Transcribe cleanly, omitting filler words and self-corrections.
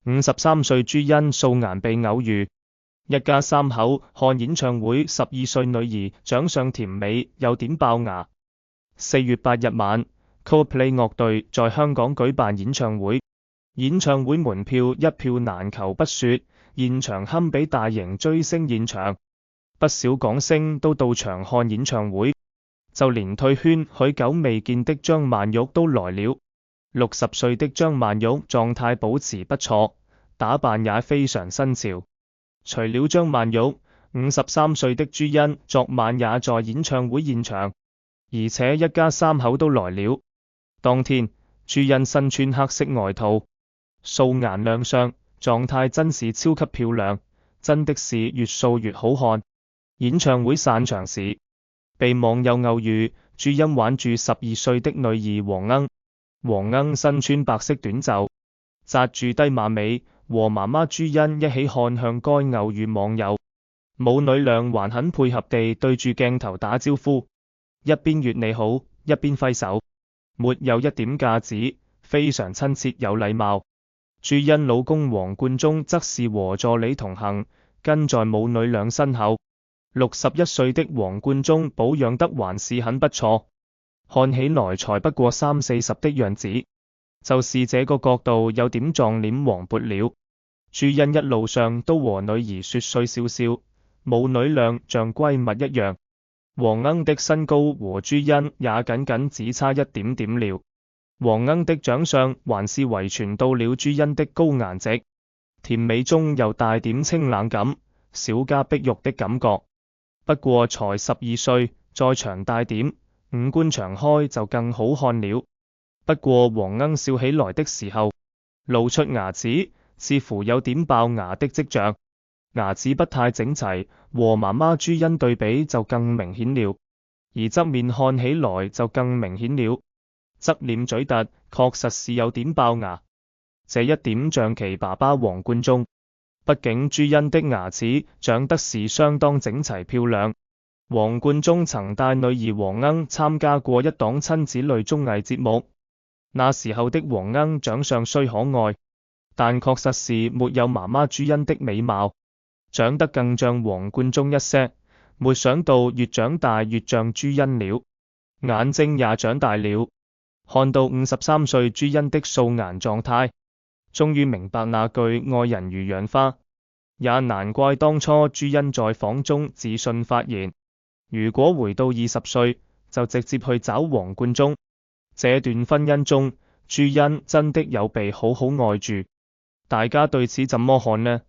53歲朱茵素顏被偶遇，一家三口看演唱會，12歲女兒長相甜美有點爆牙。4月8日晚 ，Coldplay 樂隊在香港舉辦演唱會，演唱會門票一票難求不說，現場堪比大型追星現場，不少港星都到場看演唱會，就連退圈許久未見的張曼玉都來了。60歲的張曼玉狀態保持不錯，打扮也非常新潮。除了張曼玉，53歲的朱茵昨晚也在演唱會現場，而且一家三口都來了。當天，朱茵身穿黑色外套，素顏亮相，狀態真是超級漂亮，真的是越素越好看。演唱會散場時，被網友偶遇，朱茵挽住12歲的女兒黃鶯。黃鶯身穿白色短袖，紮住低馬尾，和媽媽朱茵一起看向該偶遇網友。母女倆還很配合地對住鏡頭打招呼，一邊粵你好，一邊揮手，沒有一點架子，非常親切有禮貌。朱茵老公黃貫中則是和助理同行，跟在母女倆身後。61歲的黃貫中保養得還是很不錯，看起來才不過30-40的樣子，就是這個角度有點撞臉黃渤了。朱茵一路上都和女兒說說笑笑，母女倆像閨蜜一樣。黃鶯的身高和朱茵也僅僅只差一點點了。黃鶯的長相還是遺傳到了朱茵的高顏值，甜美中又帶點清冷感，小家碧玉的感覺。不過才12歲，再長大點，五官長開就更好看了。不過黃鶯笑起來的時候，露出牙齒，似乎有點爆牙的跡象，牙齒不太整齊，和媽媽朱茵對比就更明顯了，而側面看起來就更明顯了，側臉嘴突，確實是有點爆牙，這一點像其爸爸黃貫中。畢竟朱茵的牙齒長得是相當整齊漂亮。黃貫中曾帶女兒黃鶯參加過一檔親子類綜藝節目，那時候的黃鶯長相雖可愛，但確實是沒有媽媽朱茵的美貌，長得更像黃貫中一些。沒想到越長大越像朱茵了，眼睛也長大了。看到53歲朱茵的素顏狀態，終於明白那句愛人如養花，也難怪當初朱茵在訪中自信發言，如果回到20歲，就直接去找黃貫中。這段婚姻中，朱茵真的有被好好愛住，大家對此怎麼看呢？